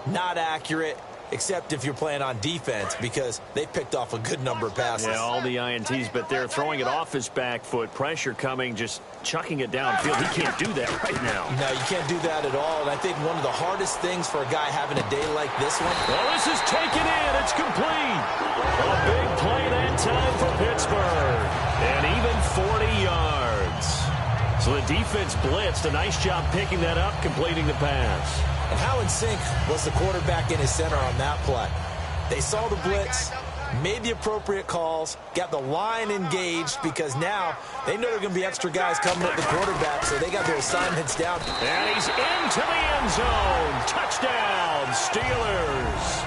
[SPEAKER 4] not accurate, except if you're playing on defense, because they picked off a good number of passes.
[SPEAKER 3] Yeah, all the INTs, but they're throwing it off his back foot. Pressure coming, just chucking it downfield. He can't do that right now.
[SPEAKER 4] No, you can't do that at all. And I think one of the hardest things for a guy having a day like this one.
[SPEAKER 3] Well, this is taken in. It's complete. A big play that time for Pittsburgh. And even 40 yards. So the defense blitzed. A nice job picking that up, completing the pass.
[SPEAKER 4] And how in sync was the quarterback in his center on that play? They saw the blitz, made the appropriate calls, got the line engaged, because now they know there are going to be extra guys coming at the quarterback, so they got their assignments down.
[SPEAKER 3] And he's into the end zone. Touchdown, Steelers.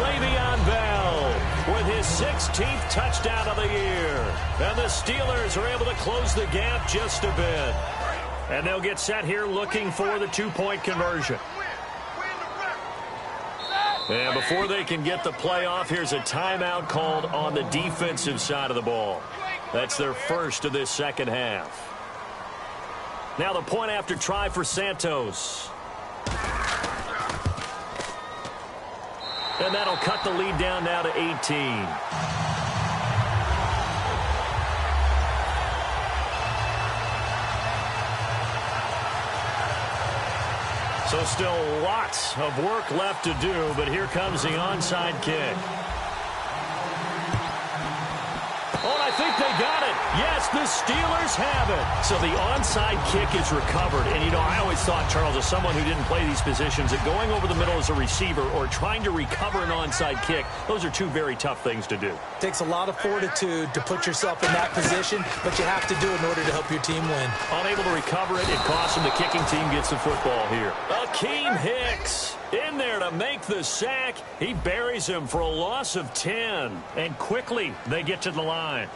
[SPEAKER 3] Le'Veon Bell with his 16th touchdown of the year. And the Steelers are able to close the gap just a bit. And they'll get set here looking for the 2-point conversion. And before they can get the play off, here's a timeout called on the defensive side of the ball. That's their first of this second half. Now the point after try for Santos. And that'll cut the lead down now to 18. So still lots of work left to do, but here comes the onside kick. Oh, and I think they got it. Yes, the Steelers have it. So the onside kick is recovered. And, you know, I always thought, Charles, as someone who didn't play these positions, that going over the middle as a receiver or trying to recover an onside kick, those are two very tough things to do.
[SPEAKER 4] Takes a lot of fortitude to put yourself in that position, but you have to do it in order to help your team win.
[SPEAKER 3] Unable to recover it, it costs them. The kicking team gets the football here. Akeem Hicks in there to make the sack. He buries him for a loss of 10. And quickly, they get to the line.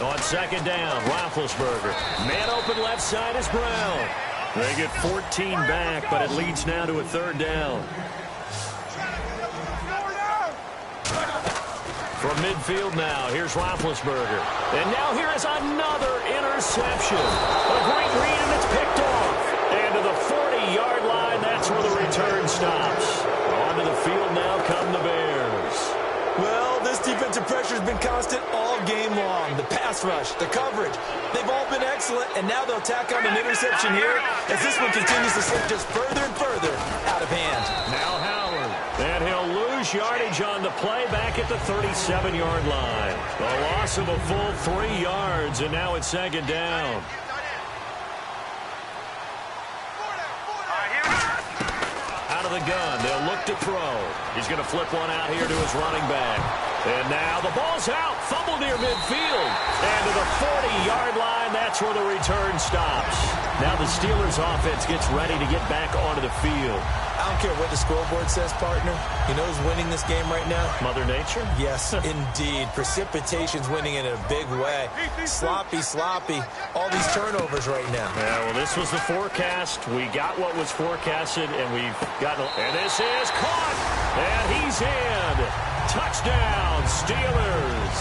[SPEAKER 3] On second down, Roethlisberger. Man open left side is Brown. They get 14 back, but it leads now to a third down. From midfield now, here's Roethlisberger. And now here is another interception. A great read, and it's picked off. And to the 40-yard line, that's where the return stops. Onto the field now come the Bears.
[SPEAKER 4] Well, this defensive pressure has been constant all game long. The pass rush, the coverage, they've all been excellent, and now they'll tack on an interception here as this one continues to slip just further and further out of hand.
[SPEAKER 3] Now Howard, and he'll lose yardage on the play back at the 37-yard line. A loss of a full 3 yards, and now it's second down. Out of the gun, they'll look to throw. He's going to flip one out here to his running back. And now the ball's out, fumble near midfield. And to the 40-yard line, that's where the return stops. Now the Steelers offense gets ready to get back onto the field.
[SPEAKER 4] I don't care what the scoreboard says, partner. You know who's winning this game right now?
[SPEAKER 3] Mother Nature?
[SPEAKER 4] Yes, indeed. Precipitation's winning in a big way. Sloppy, all these turnovers right now.
[SPEAKER 3] Yeah, well, this was the forecast. We got what was forecasted, and we've gotten... And this is caught, and he's in. Touchdown, Steelers.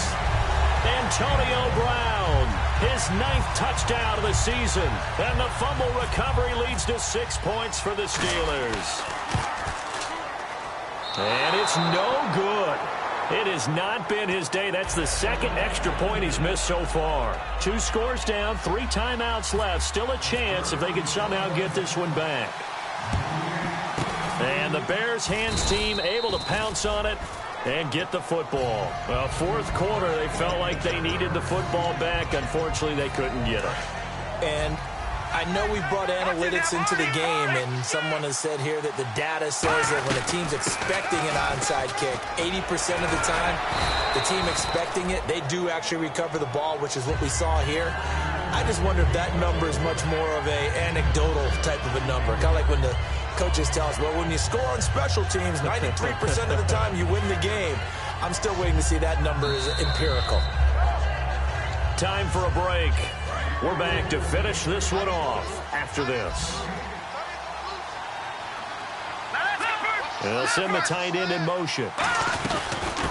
[SPEAKER 3] Antonio Brown, his 9th touchdown of the season. And the fumble recovery leads to 6 points for the Steelers. And it's no good. It has not been his day. That's the 2nd extra point he's missed so far. 2 scores down, 3 timeouts left. Still a chance if they can somehow get this one back. And the Bears hands team able to pounce on it and get the football. Well, 4th quarter, they felt like they needed the football back. Unfortunately, they couldn't get it.
[SPEAKER 4] And I know we brought analytics into the game, and someone has said here that the data says that when a team's expecting an onside kick, 80% of the time, the team expecting it, they do actually recover the ball, which is what we saw here. I just wonder if that number is much more of a anecdotal type of a number. Kind of like when the coaches tell us, well, when you score on special teams, 93% of the time you win the game. I'm still waiting to see that number is empirical.
[SPEAKER 3] Time for a break. We're back to finish this one off after this. And they'll send the tight end in motion.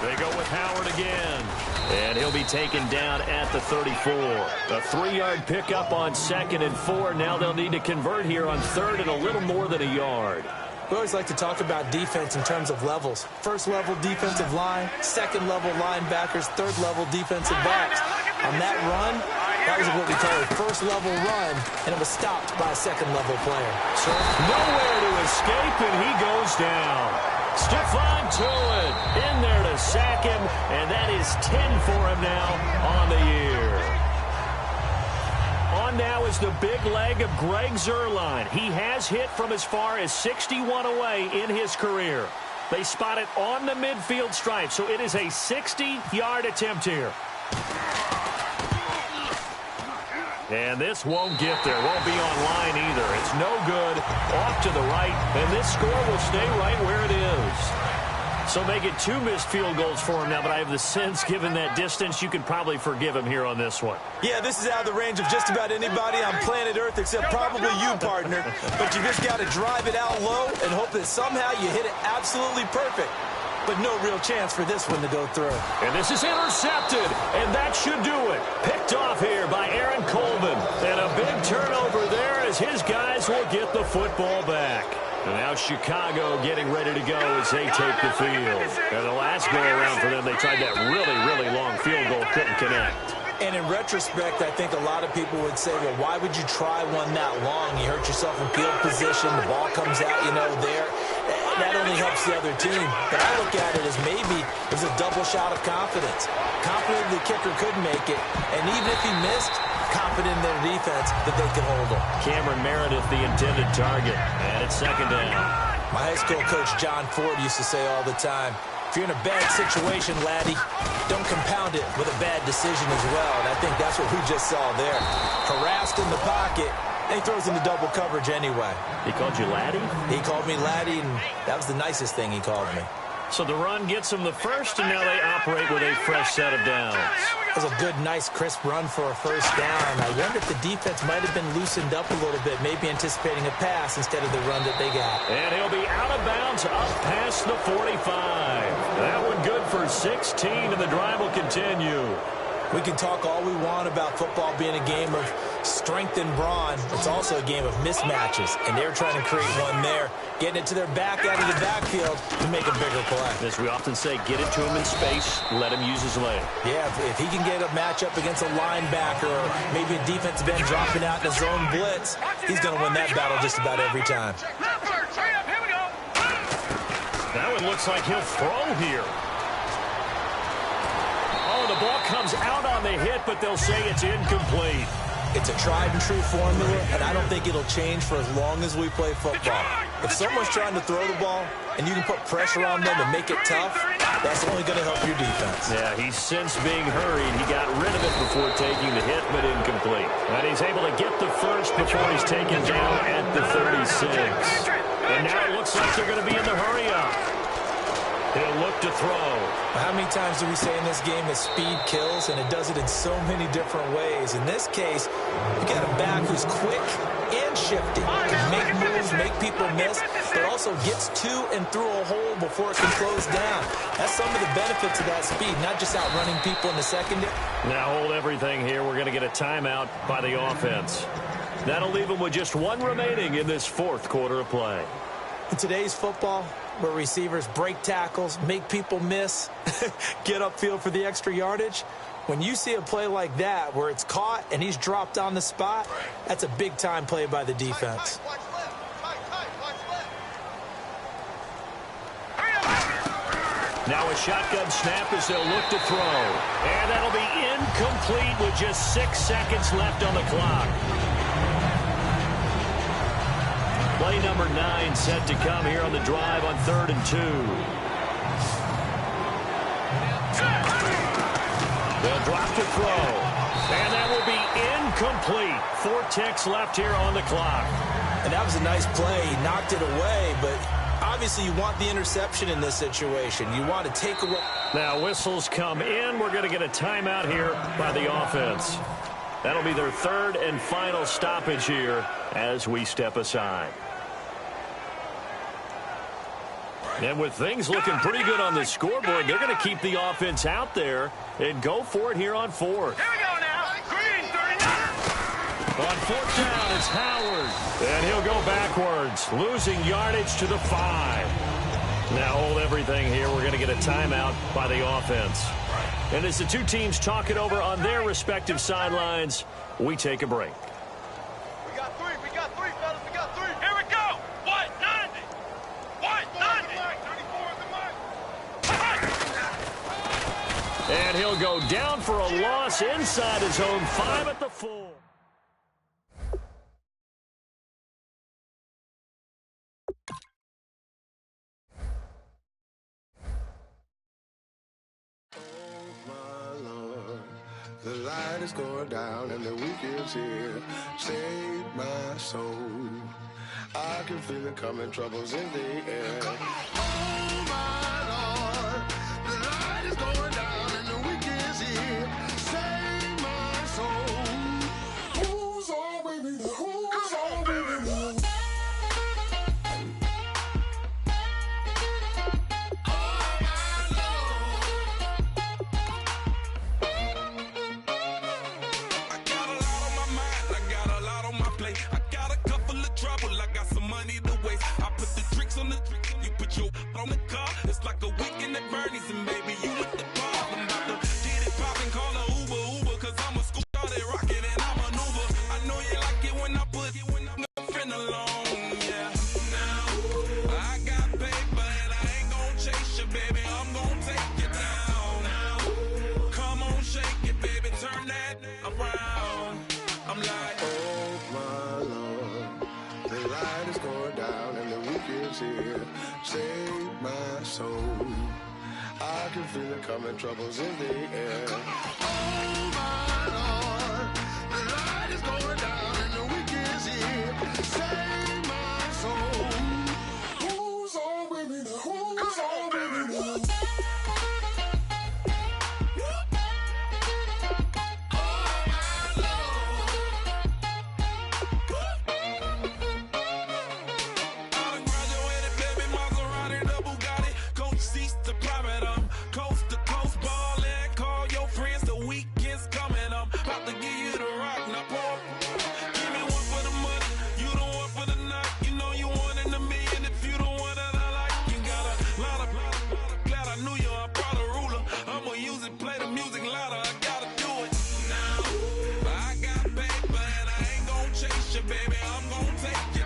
[SPEAKER 3] They go with Howard again. And he'll be taken down at the 34. A 3-yard pickup on 2nd and 4. Now they'll need to convert here on 3rd and a little more than a yard.
[SPEAKER 4] We always like to talk about defense in terms of levels. 1st level defensive line, 2nd level linebackers, 3rd level defensive backs. On that run, that was what we call a 1st level run, and it was stopped by a 2nd level player.
[SPEAKER 3] So nowhere to escape, and he goes down. Stephon Tuitt in there to sack him, and that is 10 for him now on the year. On now is the big leg of Greg Zuerlein. He has hit from as far as 61 away in his career. They spot it on the midfield stripe, so it is a 60-yard attempt here. And this won't get there. Won't be on line either. It's no good. Off to the right. And this score will stay right where it is. So they get 2 missed field goals for him now, but I have the sense, given that distance, you could probably forgive him here on this one.
[SPEAKER 4] Yeah, this is out of the range of just about anybody on planet Earth except probably you, partner. But you just got to drive it out low and hope that somehow you hit it absolutely perfect. But no real chance for this one to go through.
[SPEAKER 3] And this is intercepted, and that should do it. Picked off here by Aaron Coleman. And a big turnover there as his guys will get the football back. And now Chicago getting ready to go as they take the field. And the last go-around for them, they tried that really long field goal, couldn't connect.
[SPEAKER 4] And in retrospect, I think a lot of people would say, well, why would you try one that long? You hurt yourself in field position. The ball comes out, there. That only helps the other team. But I look at it as maybe it was a double shot of confidence. Confident the kicker could make it. And even if he missed, confident in their defense that they could hold him.
[SPEAKER 3] Cameron Meredith, the intended target. And it's 2nd down.
[SPEAKER 4] My high school coach, John Ford, used to say all the time, if you're in a bad situation, laddie, don't compound it with a bad decision as well. And I think that's what we just saw there. Harassed in the pocket, and he throws into double coverage anyway.
[SPEAKER 3] He called you laddie?
[SPEAKER 4] He called me laddie, and that was the nicest thing he called me.
[SPEAKER 3] So the run gets them the first, and now they operate with a fresh set of downs.
[SPEAKER 4] That was a good, nice, crisp run for a first down. I wonder if the defense might have been loosened up a little bit, maybe anticipating a pass instead of the run that they got.
[SPEAKER 3] And he'll be out of bounds up past the 45. That one good for 16, and the drive will continue.
[SPEAKER 4] We can talk all we want about football being a game of strength and brawn. It's also a game of mismatches, and they're trying to create one there, getting it to their back out of the backfield to make a bigger play.
[SPEAKER 3] As we often say, get it to him in space, let him use his leg.
[SPEAKER 4] Yeah, if he can get a matchup against a linebacker or maybe a defensive end dropping out in a zone blitz, he's going to win that battle just about every time.
[SPEAKER 3] That one looks like he'll throw here. Oh, the ball comes out on the hit, but they'll say it's incomplete.
[SPEAKER 4] It's a tried-and-true formula, and I don't think it'll change for as long as we play football. If someone's trying to throw the ball and you can put pressure on them and make it tough, that's only going to help your defense.
[SPEAKER 3] Yeah, he's since being hurried. He got rid of it before taking the hit, but incomplete. And he's able to get the first before he's taken down at the 36. And now it looks like they're going to be in the hurry-up. He'll look to throw.
[SPEAKER 4] How many times do we say in this game that speed kills, and it does it in so many different ways? In this case, you got a back who's quick and shifty. Can make moves, make people miss, but also gets to and through a hole before it can close down. That's some of the benefits of that speed, not just outrunning people in the secondary.
[SPEAKER 3] Now hold everything here. We're going to get a timeout by the offense. That'll leave them with just one remaining in this fourth quarter of play.
[SPEAKER 4] In today's football, where receivers break tackles, make people miss, get upfield for the extra yardage, when you see a play like that where it's caught and he's dropped on the spot, that's a big-time play by the defense.
[SPEAKER 3] Now a shotgun snap as they'll look to throw. And that'll be incomplete with just 6 seconds left on the clock. Play number 9 set to come here on the drive on 3rd and 2. They'll drop to throw. And that will be incomplete. 4 ticks left here on the clock.
[SPEAKER 4] And that was a nice play. He knocked it away, but obviously you want the interception in this situation. You want to take away.
[SPEAKER 3] Now whistles come in. We're going to get a timeout here by the offense. That'll be their 3rd and final stoppage here as we step aside. And with things looking pretty good on the scoreboard, they're going to keep the offense out there and go for it here on 4th.
[SPEAKER 5] Here we go now. Green, 39.
[SPEAKER 3] On 4th down, it's Howard. And he'll go backwards, losing yardage to the 5. Now hold everything here. We're going to get a timeout by the offense. And as the two teams talk it over on their respective sidelines, we take a break.
[SPEAKER 5] We got three, fellas. We got 3. Here we go. 190. 190. 34 is the mark.
[SPEAKER 3] And he'll go down for a loss inside his own 5 at the 4.
[SPEAKER 6] The light is going down and the week is here. Save my soul. I can feel it coming, troubles in the air. Oh my Lord, the light is going down and the week is here. Save my soul. Who's all with me? Who's all with me?
[SPEAKER 7] On the car, it's like a weekend at Bernie's, and baby, you with the bar. I'm about to get it poppin', call a Uber, cause I'm a school started rockin' and I'm an Uber. I know you like it when I put it when I'm nothing alone, yeah. Now, I got paper and I ain't gon' chase you, baby, I'm gon' take you down. Now, come on, shake it, baby, turn that around. I'm like,
[SPEAKER 6] oh my Lord, the light is going down and the week is here. Save my soul. I can feel it coming, troubles in the air. Oh my Lord, the light is going down and the week is here. Save my soul. Who's all with me? Who's all with me?
[SPEAKER 7] pressure, baby, I'm gon' take you.